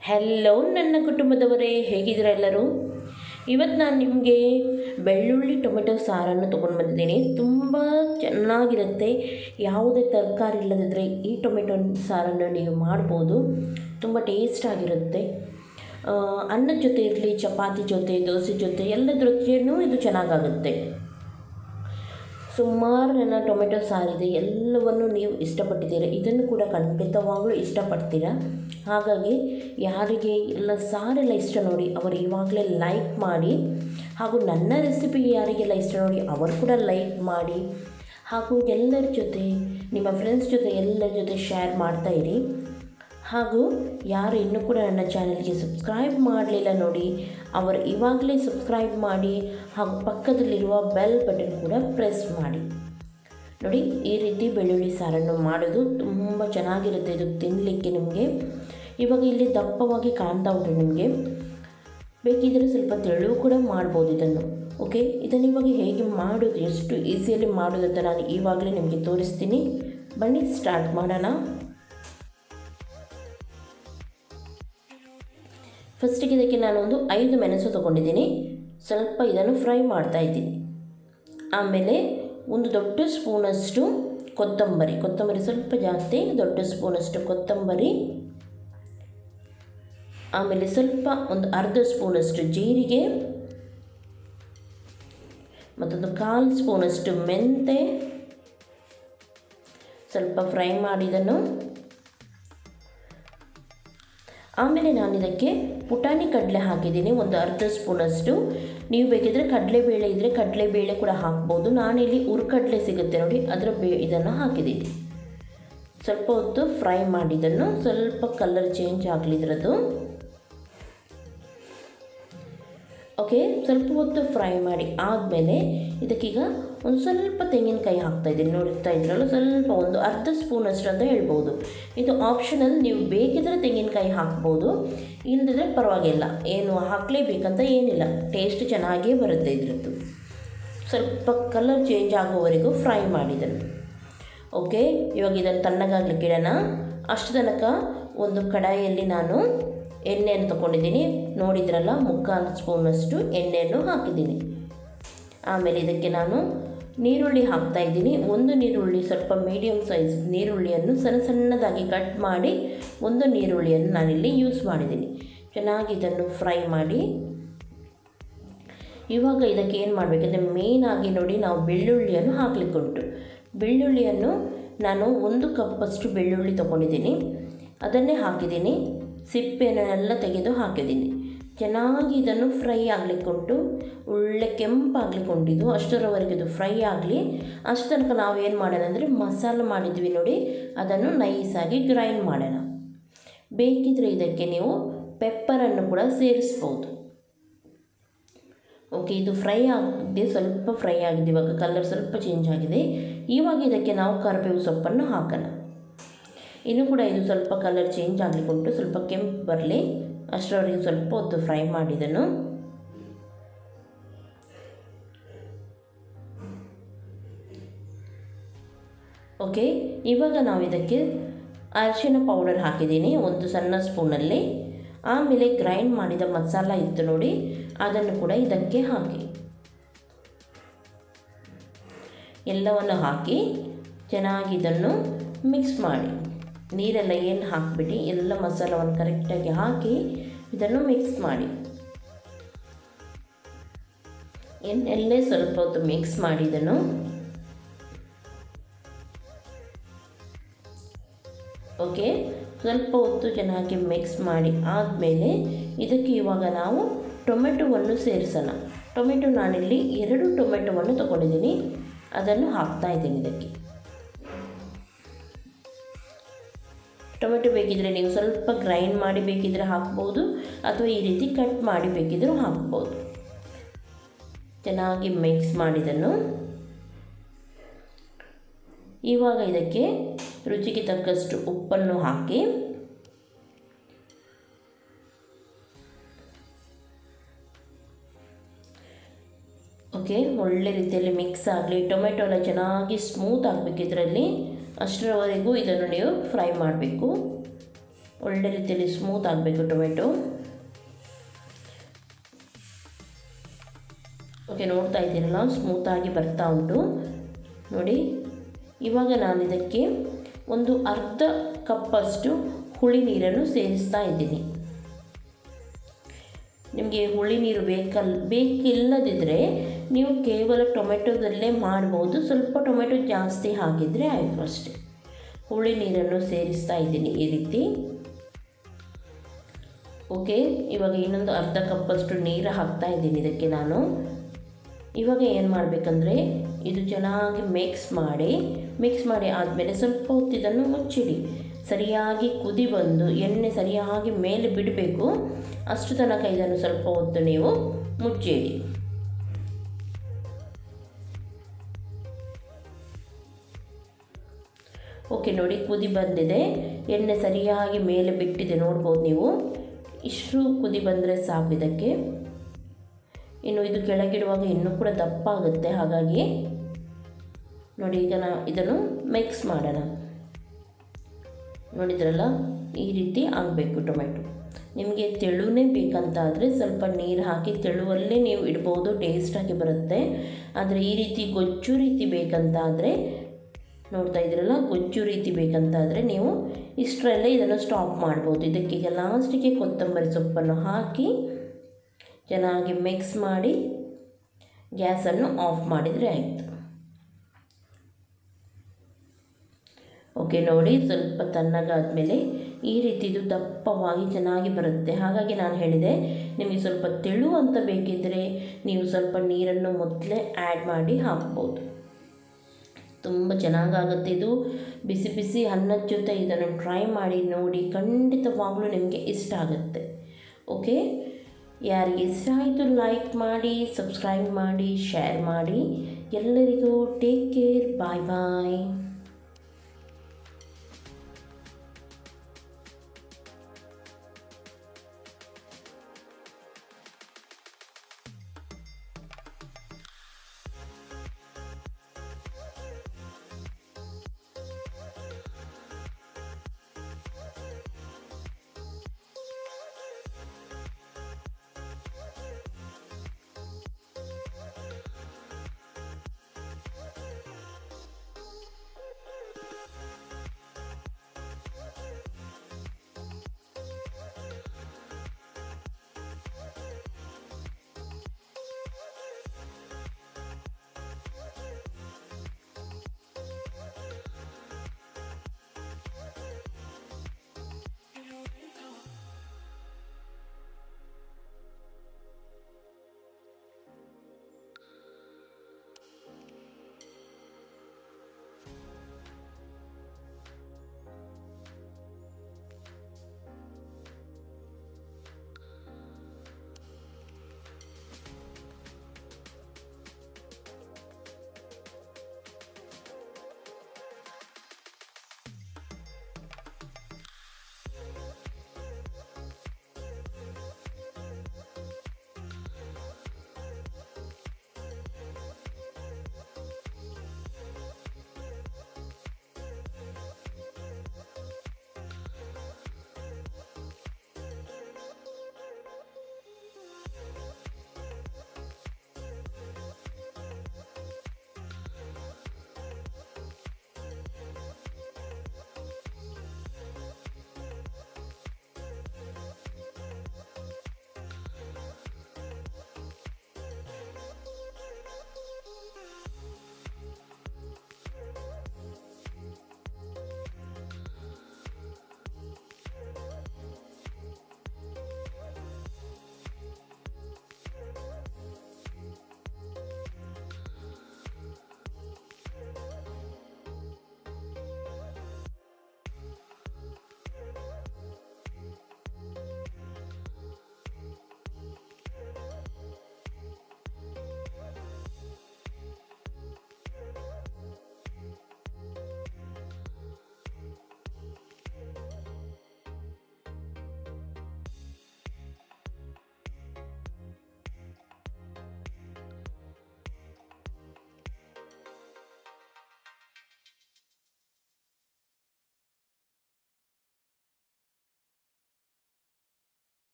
Hello ನನ್ನ ಕುಟುಂಬದವರೇ, ಹೇಗಿದ್ದೀರಾ ಎಲ್ಲರೂ? ಇವತ್ತು ನಾನು ನಿಮಗೆ ಬೆಳ್ಳುಳ್ಳಿ ಟೊಮೆಟೊ ಸಾರನ್ನು ತೊಗೊಂಡು ಬಂದಿದ್ದೀನಿ. ತುಂಬ ಚೆನ್ನಾಗಿರುತ್ತೆ. ಯಾವುದೇ ತರಕಾರಿ ಇಲ್ಲದಿದ್ದರೆ ಈ ಟೊಮೆಟೊ ಸಾರನ್ನು ನೀವು ಮಾಡ್ಬೋದು. ತುಂಬ ಟೇಸ್ಟಾಗಿರುತ್ತೆ. ಅನ್ನದ ಜೊತೆ ಇರಲಿ, ಚಪಾತಿ ಜೊತೆ, ದೋಸೆ ಜೊತೆ ಎಲ್ಲದ್ರ ಜೊತೆಯೂ ಇದು ಚೆನ್ನಾಗಾಗುತ್ತೆ. ಸುಮಾರು ನನ್ನ ಟೊಮೆಟೊ ಸಾರಿದೆ, ಎಲ್ಲವನ್ನು ನೀವು ಇಷ್ಟಪಟ್ಟಿದ್ದೀರ. ಇದನ್ನು ಕೂಡ ಖಂಡಿತವಾಗಲೂ ಇಷ್ಟಪಡ್ತೀರ. ಹಾಗಾಗಿ ಯಾರಿಗೆ ಎಲ್ಲ ಸಾರೆಲ್ಲ ಇಷ್ಟ ನೋಡಿ ಅವರು ಇವಾಗಲೇ ಲೈಕ್ ಮಾಡಿ, ಹಾಗೂ ನನ್ನ ರೆಸಿಪಿ ಯಾರಿಗೆಲ್ಲ ಇಷ್ಟ ನೋಡಿ ಅವರು ಕೂಡ ಲೈಕ್ ಮಾಡಿ, ಹಾಗೂ ಎಲ್ಲರ ಜೊತೆ ನಿಮ್ಮ ಫ್ರೆಂಡ್ಸ್ ಜೊತೆ ಎಲ್ಲರ ಜೊತೆ ಶೇರ್ ಮಾಡ್ತಾಯಿರಿ. ಹಾಗೂ ಯಾರು ಇನ್ನೂ ಕೂಡ ನನ್ನ ಚಾನಲ್ಗೆ ಸಬ್ಸ್ಕ್ರೈಬ್ ಮಾಡಲಿಲ್ಲ ನೋಡಿ ಅವರು ಇವಾಗಲೇ ಸಬ್ಸ್ಕ್ರೈಬ್ ಮಾಡಿ, ಹಾಗೂ ಪಕ್ಕದಲ್ಲಿರುವ ಬೆಲ್ ಬಟನ್ ಕೂಡ ಪ್ರೆಸ್ ಮಾಡಿ. ನೋಡಿ, ಈ ರೀತಿ ಬೆಳ್ಳುಳ್ಳಿ ಸಾರನ್ನು ಮಾಡೋದು ತುಂಬ ಚೆನ್ನಾಗಿರುತ್ತೆ. ಇದು ತಿನ್ನಲಿಕ್ಕೆ ನಿಮಗೆ ಇವಾಗ ಇಲ್ಲಿ ದಪ್ಪವಾಗಿ ಕಾಣ್ತಾ ಉಂಟು. ನಿಮಗೆ ಬೇಕಿದ್ದರೆ ಸ್ವಲ್ಪ ತೆಳು ಕೂಡ ಮಾಡ್ಬೋದು ಇದನ್ನು. ಓಕೆ, ಇದನ್ನು ಇವಾಗ ಹೇಗೆ ಮಾಡೋದು, ಎಷ್ಟು ಈಸಿಯಲ್ಲಿ ಮಾಡೋದು ಅಂತ ನಾನು ಇವಾಗಲೇ ನಿಮಗೆ ತೋರಿಸ್ತೀನಿ. ಬನ್ನಿ ಸ್ಟಾರ್ಟ್ ಮಾಡೋಣ. ಫಸ್ಟಿಗೆ ಇದಕ್ಕೆ ನಾನು ಒಂದು 5 ಮೆಣಸು ತೊಗೊಂಡಿದ್ದೀನಿ. ಸ್ವಲ್ಪ ಇದನ್ನು ಫ್ರೈ ಮಾಡ್ತಾಯಿದ್ದೀನಿ. ಆಮೇಲೆ ಒಂದು ದೊಡ್ಡ ಸ್ಪೂನಷ್ಟು ಕೊತ್ತಂಬರಿ ಸ್ವಲ್ಪ ಜಾಸ್ತಿ, ದೊಡ್ಡ ಸ್ಪೂನಷ್ಟು ಕೊತ್ತಂಬರಿ. ಆಮೇಲೆ ಸ್ವಲ್ಪ ಒಂದು ಅರ್ಧ ಸ್ಪೂನಷ್ಟು ಜೀರಿಗೆ, ಮತ್ತೊಂದು 1/4 ಸ್ಪೂನಷ್ಟು ಮೆಂತೆ ಸ್ವಲ್ಪ ಫ್ರೈ ಮಾಡಿದನು. ಆಮೇಲೆ ನಾನು ಇದಕ್ಕೆ ಪುಟಾಣಿ ಕಡಲೆ ಹಾಕಿದ್ದೀನಿ, ಒಂದು ಅರ್ಧ ಸ್ಪೂನಷ್ಟು. ನೀವು ಬೇಕಿದ್ದರೆ ಕಡಲೆಬೇಳೆ ಇದ್ದರೆ ಕಡಲೆಬೇಳೆ ಕೂಡ ಹಾಕ್ಬೋದು. ನಾನಿಲ್ಲಿ ಹುರ್ಕಡಲೆ ಸಿಗುತ್ತೆ ನೋಡಿ, ಅದರ ಇದನ್ನು ಹಾಕಿದ್ದೀನಿ. ಸ್ವಲ್ಪ ಹೊತ್ತು ಫ್ರೈ ಮಾಡಿದ್ದನ್ನು, ಸ್ವಲ್ಪ ಕಲರ್ ಚೇಂಜ್ ಆಗಲಿದ್ರದ್ದು. ಓಕೆ, ಸ್ವಲ್ಪ ಹೊತ್ತು ಫ್ರೈ ಮಾಡಿ ಆದಮೇಲೆ ಇದಕ್ಕೀಗ ಒಂದು ಸ್ವಲ್ಪ ತೆಂಗಿನಕಾಯಿ ಹಾಕ್ತಾಯಿದ್ದೀನಿ. ನೋಡ್ತಾ ಇದ್ರಲ್ಲ, ಸ್ವಲ್ಪ ಒಂದು ಅರ್ಧ ಸ್ಪೂನಷ್ಟು ಅಂತ ಹೇಳ್ಬೋದು. ಇದು ಆಪ್ಷನಲ್, ನೀವು ಬೇಕಿದ್ರೆ ತೆಂಗಿನಕಾಯಿ ಹಾಕ್ಬೋದು, ಇಲ್ಲದಿದ್ರೆ ಪರವಾಗಿಲ್ಲ, ಏನು ಹಾಕಲೇಬೇಕಂತ ಏನಿಲ್ಲ. ಟೇಸ್ಟ್ ಚೆನ್ನಾಗೇ ಬರುತ್ತೆ ಇದ್ರದ್ದು. ಸ್ವಲ್ಪ ಕಲರ್ ಚೇಂಜ್ ಆಗೋವರೆಗೂ ಫ್ರೈ ಮಾಡಿದನು. ಓಕೆ, ಇವಾಗ ಇದನ್ನು ತಣ್ಣಗಾಗಲಿಕ್ಕೆ ಇಡೋಣ. ಅಷ್ಟು ತನಕ ಒಂದು ಕಡಾಯಿಯಲ್ಲಿ ನಾನು ಎಣ್ಣೆಯನ್ನು ತೊಗೊಂಡಿದ್ದೀನಿ. ನೋಡಿದ್ರಲ್ಲ, 3/4 ಸ್ಪೂನಷ್ಟು ಎಣ್ಣೆಯನ್ನು ಹಾಕಿದ್ದೀನಿ. ಆಮೇಲೆ ಇದಕ್ಕೆ ನಾನು ನೀರುಳ್ಳಿ ಹಾಕ್ತಾಯಿದ್ದೀನಿ. ಒಂದು ನೀರುಳ್ಳಿ, ಸ್ವಲ್ಪ ಮೀಡಿಯಮ್ ಸೈಜ್ ನೀರುಳ್ಳಿಯನ್ನು ಸಣ್ಣದಾಗಿ ಕಟ್ ಮಾಡಿ ಒಂದು ನೀರುಳ್ಳಿಯನ್ನು ನಾನಿಲ್ಲಿ ಯೂಸ್ ಮಾಡಿದ್ದೀನಿ. ಚೆನ್ನಾಗಿ ಇದನ್ನು ಫ್ರೈ ಮಾಡಿ. ಇವಾಗ ಇದಕ್ಕೆ ಏನು ಮಾಡಬೇಕಂದ್ರೆ ಮೇಯ್ನಾಗಿ ನೋಡಿ, ನಾವು ಬೆಳ್ಳುಳ್ಳಿಯನ್ನು ಹಾಕಲಿಕ್ಕುಂಟು. ಬೆಳ್ಳುಳ್ಳಿಯನ್ನು ನಾನು 1 ಕಪ್ಪಷ್ಟು ಬೆಳ್ಳುಳ್ಳಿ ತೊಗೊಂಡಿದ್ದೀನಿ, ಅದನ್ನೇ ಹಾಕಿದ್ದೀನಿ. ಸಿಪ್ಪೆನೆಲ್ಲ ತೆಗೆದು ಹಾಕಿದ್ದೀನಿ. ಚೆನ್ನಾಗಿ ಇದನ್ನು ಫ್ರೈ ಆಗಲಿಕ್ಕುಂಟು, ಒಳ್ಳೆ ಕೆಂಪಾಗಲಿಕ್ಕುಂಟಿದ್ದು. ಅಷ್ಟರವರೆಗೆ ಇದು ಫ್ರೈ ಆಗಲಿ. ಅಷ್ಟು ತನಕ ನಾವು ಏನು ಮಾಡೋಣ ಅಂದರೆ ಮಸಾಲೆ ಮಾಡಿದ್ವಿ ನೋಡಿ, ಅದನ್ನು ನೈಸಾಗಿ ಗ್ರೈಂಡ್ ಮಾಡೋಣ. ಬೇಕಿದ್ರೆ ಇದಕ್ಕೆ ನೀವು ಪೆಪ್ಪರನ್ನು ಕೂಡ ಸೇರಿಸ್ಬೋದು. ಓಕೆ, ಇದು ಫ್ರೈ ಆಗಿದೆ, ಸ್ವಲ್ಪ ಫ್ರೈ ಆಗಿದೆ. ಇವಾಗ ಕಲರ್ ಸ್ವಲ್ಪ ಚೇಂಜ್ ಆಗಿದೆ. ಇವಾಗ ಇದಕ್ಕೆ ನಾವು ಕರಿಬೇವು ಸೊಪ್ಪನ್ನು ಹಾಕೋಣ. ಇನ್ನೂ ಕೂಡ ಇದು ಸ್ವಲ್ಪ ಕಲರ್ ಚೇಂಜ್ ಆಗಲಿಕ್ಕುಂಟು, ಸ್ವಲ್ಪ ಕೆಂಪು ಬರಲಿ. ಅಷ್ಟರವರೆಗೆ ಸ್ವಲ್ಪ ಹೊತ್ತು ಫ್ರೈ ಮಾಡಿದನು. ಓಕೆ, ಇವಾಗ ನಾವು ಇದಕ್ಕೆ ಅರಿಶಿನ ಪೌಡರ್ ಹಾಕಿದ್ದೀನಿ ಒಂದು ಸಣ್ಣ ಸ್ಪೂನಲ್ಲಿ. ಆಮೇಲೆ ಗ್ರೈಂಡ್ ಮಾಡಿದ ಮಸಾಲ ಇತ್ತು ನೋಡಿ, ಅದನ್ನು ಕೂಡ ಇದಕ್ಕೆ ಹಾಕಿ. ಎಲ್ಲವನ್ನು ಹಾಕಿ ಚೆನ್ನಾಗಿ ಇದನ್ನು ಮಿಕ್ಸ್ ಮಾಡಿ. ನೀರೆಲ್ಲ ಏನು ಹಾಕಿಬಿಟ್ಟು ಎಲ್ಲ ಮಸಾಲವನ್ನು ಕರೆಕ್ಟಾಗಿ ಹಾಕಿ ಇದನ್ನು ಮಿಕ್ಸ್ ಮಾಡಿ. ಎಣ್ಣೆಲ್ಲೇ ಸ್ವಲ್ಪ ಹೊತ್ತು ಮಿಕ್ಸ್ ಮಾಡಿದನು. ಓಕೆ, ಸ್ವಲ್ಪ ಹೊತ್ತು ಚೆನ್ನಾಗಿ ಮಿಕ್ಸ್ ಮಾಡಿ ಆದಮೇಲೆ ಇದಕ್ಕೆ ಇವಾಗ ನಾವು ಟೊಮೆಟೊವನ್ನು ಸೇರಿಸೋಣ. ಟೊಮೆಟೊ ನಾನಿಲ್ಲಿ 2 ಟೊಮೆಟೊವನ್ನು ತೊಗೊಂಡಿದ್ದೀನಿ, ಅದನ್ನು ಹಾಕ್ತಾಯಿದ್ದೀನಿ ಇದಕ್ಕೆ. ಟೊಮೆಟೊ ಬೇಕಿದ್ದರೆ ನೀವು ಸ್ವಲ್ಪ ಗ್ರೈಂಡ್ ಮಾಡಿ ಬೇಕಿದ್ದರೆ ಹಾಕ್ಬೋದು, ಅಥವಾ ಈ ರೀತಿ ಕಟ್ ಮಾಡಿ ಬೇಕಿದ್ದರೂ ಹಾಕ್ಬೋದು. ಚೆನ್ನಾಗಿ ಮಿಕ್ಸ್ ಮಾಡಿದನು. ಇವಾಗ ಇದಕ್ಕೆ ರುಚಿಗೆ ತಕ್ಕಷ್ಟು ಉಪ್ಪನ್ನು ಹಾಕಿ ಓಕೆ, ಒಳ್ಳೆ ರೀತಿಯಲ್ಲಿ ಮಿಕ್ಸ್ ಆಗಲಿ. ಟೊಮೆಟೊ ಎಲ್ಲ ಚೆನ್ನಾಗಿ ಸ್ಮೂತ್ ಆಗಬೇಕು ಇದರಲ್ಲಿ. ಅಷ್ಟರವರೆಗೂ ಇದನ್ನು ನೀವು ಫ್ರೈ ಮಾಡಬೇಕು. ಒಳ್ಳೆ ರೀತಿಯಲ್ಲಿ ಸ್ಮೂತ್ ಆಗಬೇಕು ಟೊಮೆಟೊ. ಓಕೆ, ನೋಡ್ತಾ ಇದ್ದೀರಲ್ಲ ಸ್ಮೂತಾಗಿ ಬರ್ತಾ ಉಂಟು ನೋಡಿ. ಇವಾಗ ನಾನು ಇದಕ್ಕೆ ಒಂದು ಅರ್ಧ ಕಪ್ಪಷ್ಟು ಹುಳಿ ನೀರನ್ನು ಸೇರಿಸ್ತಾ ಇದ್ದೀನಿ. ನಿಮಗೆ ಹುಳಿ ನೀರು ಬೇಕಿಲ್ಲದಿದ್ದರೆ ನೀವು ಕೇವಲ ಟೊಮೆಟೊದಲ್ಲೇ ಮಾಡ್ಬೋದು. ಸ್ವಲ್ಪ ಟೊಮೆಟೊ ಜಾಸ್ತಿ ಹಾಕಿದರೆ ಆಯಿತು ಅಷ್ಟೇ. ಹುಳಿ ನೀರನ್ನು ಸೇರಿಸ್ತಾ ಇದ್ದೀನಿ ಈ ರೀತಿ. ಓಕೆ, ಇವಾಗ ಇನ್ನೊಂದು ಅರ್ಧ ಕಪ್ಪಷ್ಟು ನೀರು ಹಾಕ್ತಾ ಇದ್ದೀನಿ ಇದಕ್ಕೆ ನಾನು. ಇವಾಗ ಏನು ಮಾಡಬೇಕಂದ್ರೆ ಇದು ಚೆನ್ನಾಗಿ ಮಿಕ್ಸ್ ಮಾಡಿ ಆದಮೇಲೆ ಸ್ವಲ್ಪ ಹೊತ್ತು ಇದನ್ನು ಮುಚ್ಚಿಡಿ. ಸರಿಯಾಗಿ ಕುದಿ ಬಂದು ಎಣ್ಣೆ ಸರಿಯಾಗಿ ಮೇಲೆ ಬಿಡಬೇಕು. ಅಷ್ಟು ತನಕ ಇದನ್ನು ಸ್ವಲ್ಪ ಹೊತ್ತು ನೀವು ಮುಚ್ಚಿಡಿ. ಓಕೆ ನೋಡಿ, ಕುದಿ ಬಂದಿದೆ, ಎಣ್ಣೆ ಸರಿಯಾಗಿ ಮೇಲೆ ಬಿಟ್ಟಿದೆ ನೋಡ್ಬೋದು ನೀವು. ಇಷ್ಟು ಕುದಿ ಬಂದರೆ ಸಾಕು ಇದಕ್ಕೆ. ಇನ್ನು ಇದು ಕೆಳಗಿಡುವಾಗ ಇನ್ನೂ ಕೂಡ ದಪ್ಪ ಆಗುತ್ತೆ. ಹಾಗಾಗಿ ನೋಡಿ, ಈಗ ಇದನ್ನು ಮಿಕ್ಸ್ ಮಾಡೋಣ. ನೋಡಿದ್ರಲ್ಲ, ಈ ರೀತಿ ಆಗಬೇಕು ಟೊಮೆಟೊ. ನಿಮಗೆ ತೆಳುವೇ ಬೇಕಂತ ಆದರೆ ಸ್ವಲ್ಪ ನೀರು ಹಾಕಿ ತೆಳುವಲ್ಲೇ ನೀವು ಇಡ್ಬೋದು, ಟೇಸ್ಟಾಗಿ ಬರುತ್ತೆ. ಆದರೆ ಈ ರೀತಿ ಗೊಜ್ಜು ರೀತಿ ಬೇಕಂತ ಆದರೆ, ನೋಡ್ತಾ ಇದ್ದೀರಲ್ಲ, ಗೊಜ್ಜು ರೀತಿ ಬೇಕಂತ ಆದರೆ ನೀವು ಇಷ್ಟರಲ್ಲೇ ಇದನ್ನು ಸ್ಟಾಪ್ ಮಾಡ್ಬೋದು. ಇದಕ್ಕೀಗ ಲಾಸ್ಟಿಗೆ ಕೊತ್ತಂಬರಿ ಸೊಪ್ಪನ್ನು ಹಾಕಿ ಚೆನ್ನಾಗಿ ಮಿಕ್ಸ್ ಮಾಡಿ ಗ್ಯಾಸನ್ನು ಆಫ್ ಮಾಡಿದರೆ ಆಯಿತು. ಓಕೆ ನೋಡಿ, ಸ್ವಲ್ಪ ತಣ್ಣಗಾದ್ಮೇಲೆ ಈ ರೀತಿ ಇದು ದಪ್ಪವಾಗಿ ಚೆನ್ನಾಗಿ ಬರುತ್ತೆ. ಹಾಗಾಗಿ ನಾನು ಹೇಳಿದೆ, ನಿಮಗೆ ಸ್ವಲ್ಪ ತೆಳು ಅಂತ ಬೇಕಿದ್ದರೆ ನೀವು ಸ್ವಲ್ಪ ನೀರನ್ನು ಮೊದಲೇ ಆ್ಯಡ್ ಮಾಡಿ ಹಾಕ್ಬೋದು. ತುಂಬ ಚೆನ್ನಾಗಾಗುತ್ತೆ ಇದು. ಬಿಸಿ ಬಿಸಿ ಅನ್ನದ ಜೊತೆ ಇದನ್ನು ಟ್ರೈ ಮಾಡಿ ನೋಡಿ, ಖಂಡಿತವಾಗ್ಲೂ ನಿಮಗೆ ಇಷ್ಟ ಆಗುತ್ತೆ. ಓಕೆ, ಯಾರಿಗೆ ಇಷ್ಟ ಆಯಿತು ಲೈಕ್ ಮಾಡಿ, ಸಬ್ಸ್ಕ್ರೈಬ್ ಮಾಡಿ, ಶೇರ್ ಮಾಡಿ. ಎಲ್ಲರಿಗೂ ಟೇಕ್ ಕೇರ್, ಬಾಯ್ ಬಾಯ್.